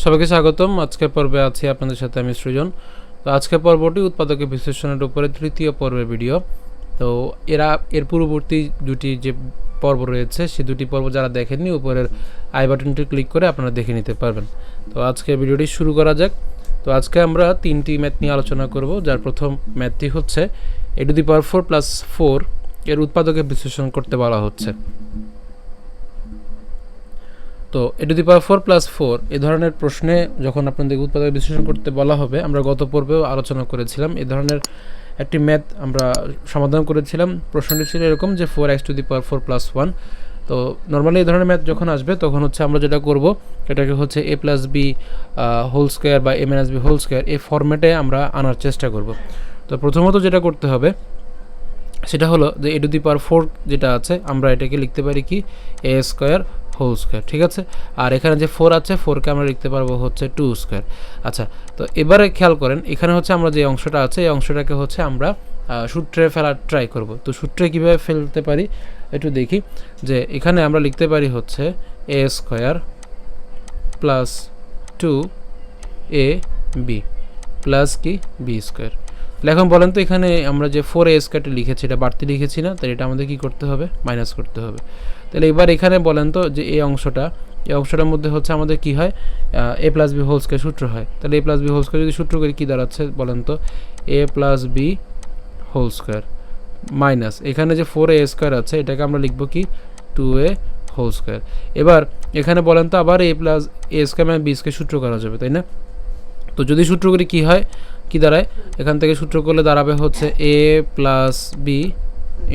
সবাইকে স্বাগতম। আজকের পর্বে আছি আপনাদের সাথে আমি সৃজন। তো আজকের পর্বটি উৎপাদকের বিশ্লেষণের উপরে তৃতীয় পর্বের ভিডিও। তো এর পূর্ববর্তী দুটি যে পর্ব রয়েছে সেই দুটি পর্ব যারা দেখেননি উপরের আই বাটনটি ক্লিক করে আপনারা দেখে নিতে পারবেন। তো আজকের ভিডিওটি শুরু করা যাক। তো আজকে আমরা তিনটি ম্যাথ নিয়ে আলোচনা করব, যার প্রথম ম্যাথটি হচ্ছে a⁴ + 4 এর উৎপাদকের বিশ্লেষণ করতে বলা হচ্ছে। তো a⁴ + 4 এই ধরনের প্রশ্নে যখন আপনাদের উৎপাদক বিশ্লেষণ করতে বলা হবে, আমরা গত পর্বেও আলোচনা করেছিলাম এই ধরনের একটি ম্যাথ আমরা সমাধান করেছিলাম। প্রশ্নটি ছিল এরকম যে 4x⁴ + 1। তো নর্মালি এই ধরনের ম্যাথ যখন আসবে তখন হচ্ছে আমরা যেটা করব, এটাকে হচ্ছে a + b হোল স্কোয়ার বা a - b হোল স্কোয়ার এই ফরম্যাটে আমরা আনার চেষ্টা করব। তো প্রথমত যেটা করতে হবে সেটা হলো যে a⁴ যেটা আছে আমরা এটাকে লিখতে পারি কি a² হোল স্কোয়ার, ঠিক আছে। আর এখানে যে 4 আছে 4কে আমরা লিখতে পারবো হচ্ছে 2²। আচ্ছা, তো এবারে খেয়াল করেন এখানে হচ্ছে আমরা যে অংশটা আছে এই অংশটাকে হচ্ছে আমরা সূত্রে ফেলার ট্রাই করব। তো সূত্রে কীভাবে ফেলতে পারি একটু দেখি। যে এখানে আমরা লিখতে পারি হচ্ছে a² + 2ab প্লাস কি b²। তাহলে এখন বলেন তো এখানে আমরা যে 4a² লিখেছি এটা বাড়তি লিখেছি না, তাই এটা আমাদের কি করতে হবে, মাইনাস করতে হবে। তাহলে এবার এখানে বলেন তো যে এই অংশটার মধ্যে হচ্ছে আমাদের কি হয়, a + b হোল স্কোয়ার সূত্র হয়। তাহলে a + b হোল স্কোয়ার যদি সূত্র করি কি দাঁড়াচ্ছে বলেন তো, a + b whole square minus এখানে যে 4a² আছে এটাকে আমরা লিখব কি 2a হোল স্কোয়ার। এবার এখানে বলেন তো আবার a + a² - b² সূত্র করা যাবে, তাই না? তো যদি সূত্র করি কি হয়, কি দাঁড়ায়, এখান থেকে সূত্র করলে দাঁড়াবে হচ্ছে a + b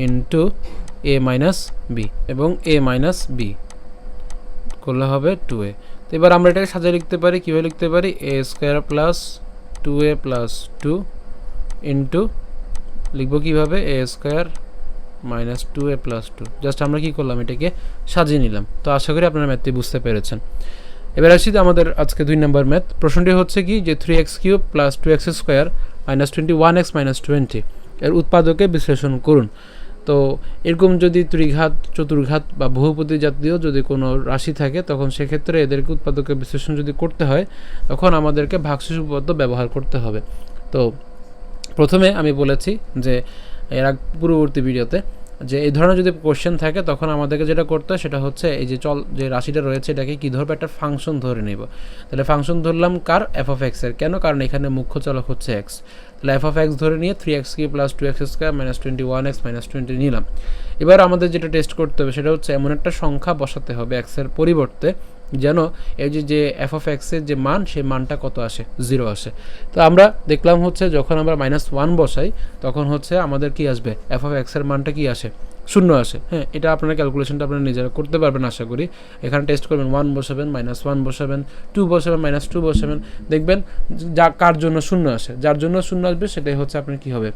into a - b এবং a - b করলে হবে 2a। তো এবার আমরা এটাকে সাজিয়ে লিখতে পারি, কীভাবে লিখতে পারি, a² + 2a + 2 ইন্টু লিখবো কীভাবে a² - 2a + 2। জাস্ট আমরা কি করলাম, এটাকে সাজিয়ে নিলাম। তো আশা করি আপনারা ম্যাথটি বুঝতে পেরেছেন। এবার আসি আমাদের আজকে 2 নম্বর ম্যাথ। প্রশ্নটি হচ্ছে কি যে 3x³ + 2x² - 21x - 20 এর উৎপাদকে বিশ্লেষণ করুন। তো এরকম যদি ত্রিঘাত, চতুর্ঘাত বা বহুপদী জাতীয় যদি কোনো রাশি থাকে তখন সেক্ষেত্রে এদেরকে উৎপাদকের বিশ্লেষণ যদি করতে হয় তখন আমাদেরকে ভাগশেষ উপপাদ্য ব্যবহার করতে হবে। তো প্রথমে আমি বলেছি যে এর পূর্ববর্তী ভিডিওতে যে এই ধরনের যদি কোশ্চেন থাকে তখন আমাদেরকে যেটা করতে হয় সেটা হচ্ছে এই যে রাশিটা রয়েছে এটাকে কী ধরবে, একটা ফাংশন ধরে নেব। তাহলে ফাংশন ধরলাম কার, f(x) এর। কেন? কারণ এখানে মুখ্য চলক হচ্ছে x। তাহলে f(x) ধরে নিয়ে 3x³ + 2x² - 21x - 20 নিলাম। এবার আমাদের যেটা টেস্ট করতে হবে সেটা হচ্ছে এমন একটা সংখ্যা বসাতে হবে x এর পরিবর্তে যেন এই যে f(x) এর যে মান সেই মানটা কত আসে, 0 আসে। তো আমরা দেখলাম হচ্ছে যখন আমরা -1 বসাই তখন হচ্ছে আমাদের কি আসবে, f(x) এর মানটা কি আসে, 0 আসে। হ্যাঁ, এটা আপনারা ক্যালকুলেশনটা আপনারা নিজেরা করতে পারবেন আশা করি। এখানে টেস্ট করবেন, 1 বসাবেন, -1 বসাবেন, 2 বসাবেন, -2 বসাবেন, দেখবেন কার জন্য 0 আসে। যার জন্য 0 আসবে সেটাই হচ্ছে আপনার কি হবে,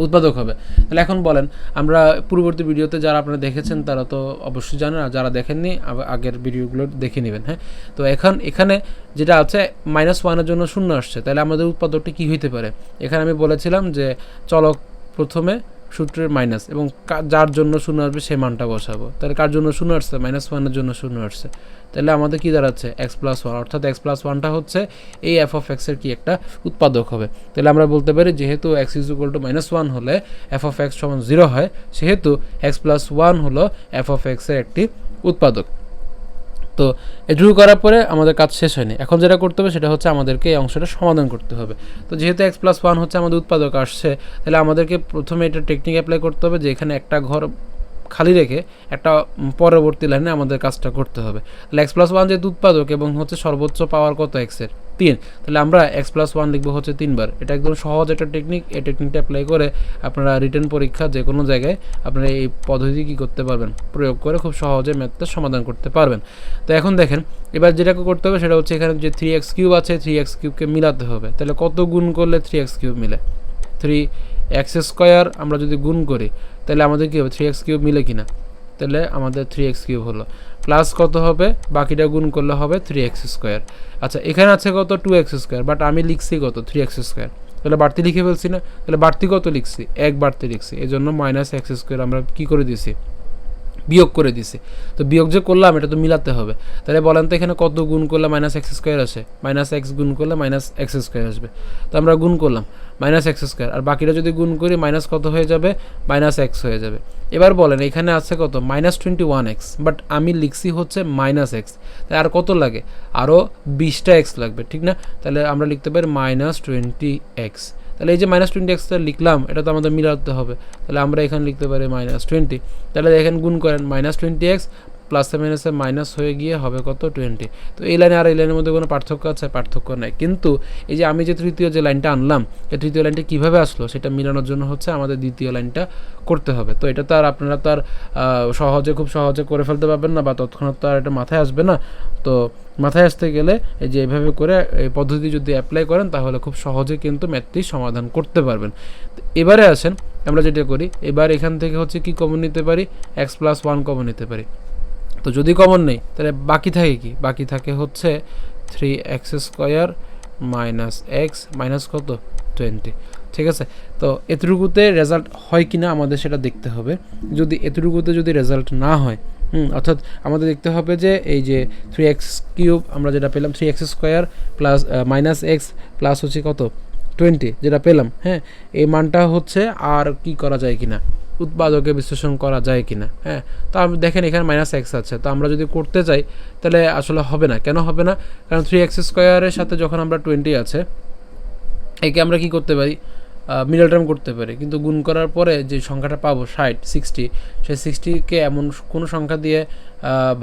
উৎপাদক হবে। তাহলে এখন বলেন, আমরা পূর্ববর্তী ভিডিওতে যারা আপনারা দেখেছেন তারা তো অবশ্যই জানেন, আর যারা দেখেননি আগের ভিডিওগুলো দেখে নেবেন। হ্যাঁ, তো এখানে যেটা আছে -1 জন্য 0 আসছে, তাহলে আমাদের উৎপাদকটি কী হইতে পারে। এখানে আমি বলেছিলাম যে চলক প্রথমে সূত্রের মাইনাস এবং যার জন্য 0 আসবে সেই মানটা বসাবো। তাহলে কার জন্য 0 আসছে, -1 জন্য 0 আসছে। তাহলে আমাদের কি দাঁড়াচ্ছে, x+1, অর্থাৎ x+1টা হচ্ছে এই f(x) এর কি একটা উৎপাদক হবে। তাহলে আমরা বলতে পারি যেহেতু x = -1 হলে f(x) = 0 হয়, সেহেতু x+1 হলো f(x) এর একটি উৎপাদক। তো এটুকু করার পরে আমাদের কাজ শেষ হয়নি। এখন যেটা করতে হবে সেটা হচ্ছে আমাদেরকে এই অংশটা সমাধান করতে হবে। তো যেহেতু x+1 হচ্ছে আমাদের উৎপাদক আসছে, তাহলে আমাদেরকে প্রথমে এটা টেকনিক অ্যাপ্লাই করতে হবে যে এখানে একটা ঘর খালি রেখে একটা পরবর্তী লাইনে আমাদের কাজটা করতে হবে। তাহলে x+1 যেহেতু উৎপাদক এবং হচ্ছে সর্বোচ্চ পাওয়ার কত x এর, 3, তাহলে আমরা x+1 লিখবো হচ্ছে 3 বার। এটা একদম সহজ একটা টেকনিক। এই টেকনিকটা অ্যাপ্লাই করে আপনারা রিটেন পরীক্ষা যে কোনো জায়গায় আপনারা এই পদ্ধতি কী করতে পারবেন, প্রয়োগ করে খুব সহজে ম্যাথটা সমাধান করতে পারবেন। তো এখন দেখেন এবার যেটা করতে হবে সেটা হচ্ছে এখানে যে 3x³ আছে 3x³ মিলাতে হবে। তাহলে কত গুণ করলে 3x³ মিলে, 3x² আমরা যদি গুণ করি তাহলে আমাদের কী হবে, 3x³ মিলে কিনা, তাহলে আমাদের 3x³ হলো, প্লাস কত হবে, বাকিটা গুণ করলে হবে 3x²। আচ্ছা, এখানে আছে কত, 2x², বাট আমি লিখছি কত, 3x²। তাহলে বাড়তি লিখে ফেলছি না, তাহলে বাড়তি কত লিখছি, 1 বাড়তি লিখছি, এই জন্য -x² আমরা কী করে দিছি, বিয়োগ করে দিছি। তো বিয়োগ যে করলাম এটা তো মিলাতে হবে। তাহলে বলেন তো এখানে কত গুণ করলে মাইনাস এক্স স্কোয়ার আসে? মাইনাস এক্স গুণ করলে মাইনাস এক্স স্কোয়ার আসবে। তো আমরা গুণ করলাম মাইনাস এক্স স্কোয়ার, আর বাকিটা যদি গুণ করি মাইনাস কত হয়ে যাবে? মাইনাস এক্স হয়ে যাবে। এবার বলেন এখানে আছে কত? মাইনাস 21x, বাট আমি লিখছি হচ্ছে মাইনাস এক্স, তাই আর কত লাগে? আরও 20টা এক্স লাগবে, ঠিক না? তাহলে আমরা লিখতে পারি মাইনাস 20x। তাহলে এই যে মাইনাস 20x লিখলাম, এটা তো আমাদের মিলাতে হবে। তাহলে আমরা এখানে লিখতে পারি মাইনাস 20। তাহলে এখানে গুণ করেন মাইনাস 20x প্লাসে মাইনাসে মাইনাস হয়ে গিয়ে হবে কত? 20। তো এই লাইনে আর এই লাইনের মধ্যে কোনো পার্থক্য আছে? পার্থক্য নাই। কিন্তু এই যে আমি যে তৃতীয় যে লাইনটা আনলাম, এই তৃতীয় লাইনটা কীভাবে আসলো সেটা মিলানোর জন্য হচ্ছে আমাদের দ্বিতীয় লাইনটা করতে হবে। তো এটা তো আর আপনারা তো আর খুব সহজে করে ফেলতে পারবেন না, বা তৎক্ষণাৎ তো আর এটা মাথায় আসবে না। তো মাথায় আসতে গেলে এই যে এভাবে করে এই পদ্ধতি যদি অ্যাপ্লাই করেন তাহলে খুব সহজে কিন্তু ম্যাথটি সমাধান করতে পারবেন। এবারে আসেন আমরা যেটা করি, এবার এখান থেকে হচ্ছে কি কমন নিতে পারি? এক্স প্লাস 1 কমন নিতে পারি। তো যদি কমন নেই তাহলে বাকি থাকে কি? বাকি থাকে হচ্ছে 3x square minus x minus কত? 20। ঠিক আছে, তো এতটুকুতে রেজাল্ট হয় কি না আমাদের সেটা দেখতে হবে। যদি এতটুকুতে যদি রেজাল্ট না হয়, অর্থাৎ আমাদের দেখতে হবে যে এই যে 3x কিউব আমরা যেটা পেলাম, 3x square plus minus x plus হচ্ছে কত? 20 যেটা পেলাম, হ্যাঁ, এই মানটা হচ্ছে আর কি করা যায় কিনা, উৎপাদকে বিশ্লেষণ করা যায় কিনা। হ্যাঁ, তো আমি দেখেন এখানে মাইনাস এক্স আছে, তো আমরা যদি করতে চাই তাহলে আসলে হবে না। কেন হবে না? কারণ 3x স্কোয়ারের সাথে যখন আমরা 20 আছে, একে আমরা কি করতে পারি? মিডল টার্ম করতে পারি, কিন্তু গুণ করার পরে যে সংখ্যাটা পাবো 60 সেই 60কে এমন কোনো সংখ্যা দিয়ে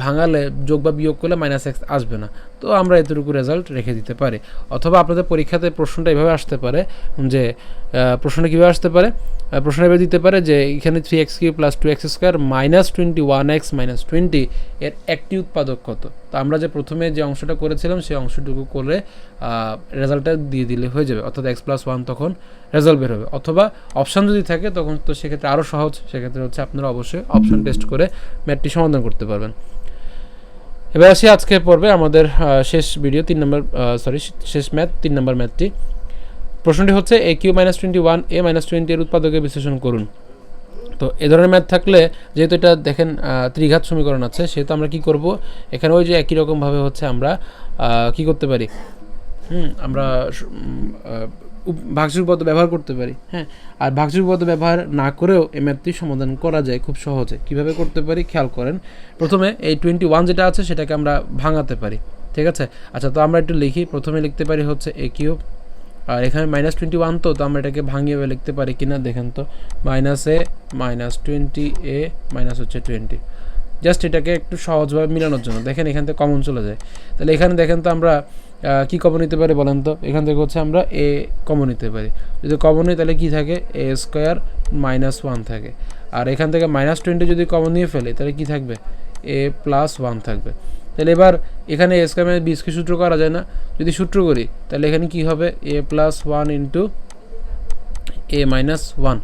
ভাঙালে যোগ বা বিয়োগ করলে মাইনাস এক্স আসবে না। তো আমরা এতটুকু রেজাল্ট রেখে দিতে পারি। অথবা আপনাদের পরীক্ষাতে প্রশ্নটা এভাবে আসতে পারে যে প্রশ্নটা কীভাবে আসতে পারে? প্রশ্ন এভাবে দিতে পারে যে এখানে 3x cube plus 2x square minus 21x minus 20 এর একটি উৎপাদক কত? তো আমরা যে প্রথমে যে অংশটা করেছিলাম সেই অংশটুকু করে রেজাল্টটা দিয়ে দিলে হয়ে যাবে, অর্থাৎ x প্লাস 1 তখন রেজাল্ট বের হবে। অথবা অপশান যদি থাকে তখন তো সেক্ষেত্রে আরও সহজ, সেক্ষেত্রে হচ্ছে আপনারা অবশ্যই অপশান টেস্ট করে ম্যাথটি সমাধান করতে পারবেন। এবার আসি আজকের পর্বে আমাদের শেষ ভিডিও শেষ ম্যাথ 3 নম্বর ম্যাথটি। প্রশ্নটি হচ্ছে a cube minus 21 a minus 20 এর উৎপাদকে বিশ্লেষণ করুন। তো এ ধরনের ম্যাথ থাকলে, যেহেতু এটা দেখেন ত্রিঘাত সমীকরণ আছে, সেহেতু আমরা কি করব, এখানে ওই যে একই রকমভাবে হচ্ছে আমরা কি করতে পারি, আমরা ভাগশেষ উপপাদ্য ব্যবহার করতে পারি। হ্যাঁ, আর ভাগশেষ উপপাদ্য ব্যবহার না করেও এই ম্যাথটি সমাধান করা যায় খুব সহজে। কিভাবে করতে পারি খেয়াল করেন। প্রথমে এই 21 যেটা আছে সেটাকে আমরা ভাঙাতে পারি, ঠিক আছে? আচ্ছা, তো আমরা একটু লিখি। প্রথমে লিখতে পারি হচ্ছে a কিউব, আর এখানে মাইনাস 21 তো আমরা এটাকে ভাঙিয়ে লিখতে পারি কিনা দেখেন তো, মাইনাস এ মাইনাস 20a মাইনাস হচ্ছে 20। জাস্ট এটাকে একটু সহজভাবে মিলানোর জন্য দেখেন এখান থেকে কমন চলে যায়। তাহলে এখানে দেখেন তো আমরা কি কমন নিতে পারি বলেন তো? এখান থেকে হচ্ছে আমরা a কমন নিতে পারি। যদি কমন নিই তাহলে কি থাকে? a স্কোয়ার মাইনাস 1 থাকে। আর এখান থেকে মাইনাস 20 যদি কমন নিয়ে ফেলি তাহলে কি থাকবে? a প্লাস 1 থাকবে। তাহলে এবার এখানে a square minus b square সূত্র করা যায় না? যদি সূত্র করি তাহলে এখানে কি হবে? a plus 1 into a minus 1,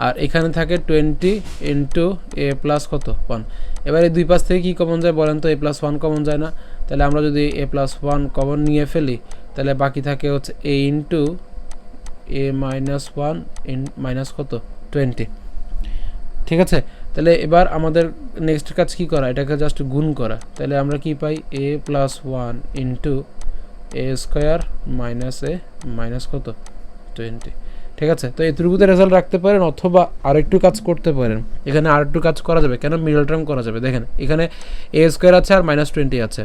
আর এখানে থাকে 20 ইন্টু a প্লাস কত? 1। এবার এই দুই পাশ থেকে কী কমন যায় বলেন তো? a প্লাস 1 কমন যায় না। তাহলে আমরা যদি a প্লাস 1 কমন নিয়ে ফেলি তাহলে বাকি থাকে হচ্ছে a into a minus 1 minus কত? 20। ঠিক আছে, তাহলে এবার আমাদের নেক্সট কাজ কি করা? এটাকে জাস্ট গুণ করা। তাহলে আমরা কি পাই? a plus 1 into a square minus a minus কত? 20। ঠিক আছে, তো এতটুকুতে রেজাল্ট রাখতে পারেন, অথবা আরেকটু কাজ করতে পারেন। এখানে আরেকটু কাজ করা যাবে, কেন? মিডল টার্ম করা যাবে। দেখেন এখানে a স্কোয়ার আছে আর মাইনাস 20 আছে।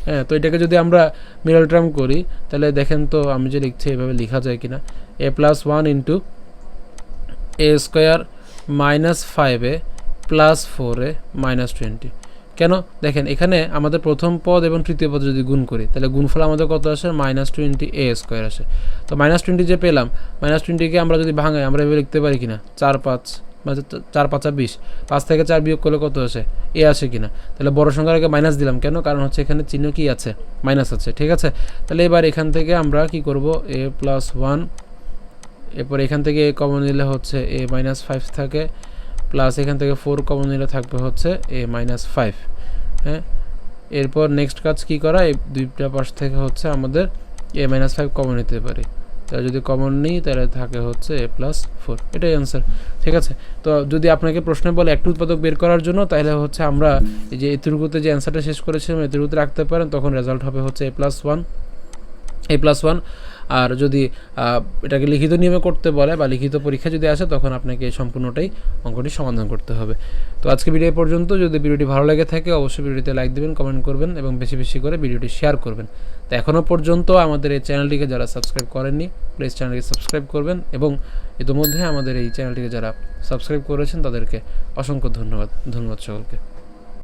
হ্যাঁ, তো এটাকে যদি আমরা মিডল টার্ম করি তাহলে দেখেন তো আমি যে লিখছি এভাবে লেখা যায় কিনা? a plus 1 into a square minus 5a plus 4a minus 20। কেন? দেখেন এখানে আমাদের প্রথম পদ এবং তৃতীয় পদ যদি গুণ করি তাহলে গুণফল আমাদের কত আসে? মাইনাস 20a স্কোয়ার আসে। তো মাইনাস 20 যে পেলাম, মাইনাস 20কে আমরা যদি ভাঙাই আমরা এভাবে লিখতে পারি কিনা? 4 5 4 5 20, 5 থেকে 4 বিয়োগ করলে কত আসে? এ আসে কিনা? তাহলে বড় সংখ্যার আগে মাইনাস দিলাম কেন? কারণ হচ্ছে এখানে চিহ্ন কি আছে? মাইনাস আছে। ঠিক আছে, তাহলে এবার এখান থেকে আমরা কি করব? a প্লাস 1, এরপর এখান থেকে a কমন নিলে হচ্ছে a মাইনাস 5 থাকে, প্লাস এখান থেকে 4 কমন নিলে থাকবে হচ্ছে a মাইনাস 5। হ্যাঁ, এরপর নেক্সট কাজ কি করা? এই দুইটা পাশ থেকে হচ্ছে আমাদের a মাইনাস 5 কমন নিতে পারি। তাহলে যদি কমন নিই তাহলে থাকে হচ্ছে a+4, এটাই অ্যান্সার। ঠিক আছে, তো যদি আপনাকে প্রশ্নে বলে একটা উৎপাদক বের করার জন্য, তাহলে হচ্ছে আমরা এই যে এতটুকুতে যে অ্যান্সারটা শেষ করেছিলাম এতটুকুতে রাখতে পারেন, তখন রেজাল্ট হবে হচ্ছে a+1। আর যদি এটাকে লিখিত নিয়মে করতে বলে বা লিখিত পরীক্ষা যদি আসে, তখন আপনাকে সম্পূর্ণটাই অঙ্কটি সমাধান করতে হবে। তো আজকে ভিডিও পর্যন্ত। যদি ভিডিওটি ভালো লেগে থাকে অবশ্যই ভিডিওতে লাইক দেবেন, কমেন্ট করবেন এবং বেশি বেশি করে ভিডিওটি শেয়ার করবেন। তো এখনও পর্যন্ত আমাদের এই চ্যানেলটিকে যারা সাবস্ক্রাইব করেননি, প্লিজ চ্যানেলটিকে সাবস্ক্রাইব করবেন, এবং ইতিমধ্যে আমাদের এই চ্যানেলটিকে যারা সাবস্ক্রাইব করেছেন তাদেরকে অসংখ্য ধন্যবাদ সকলকে।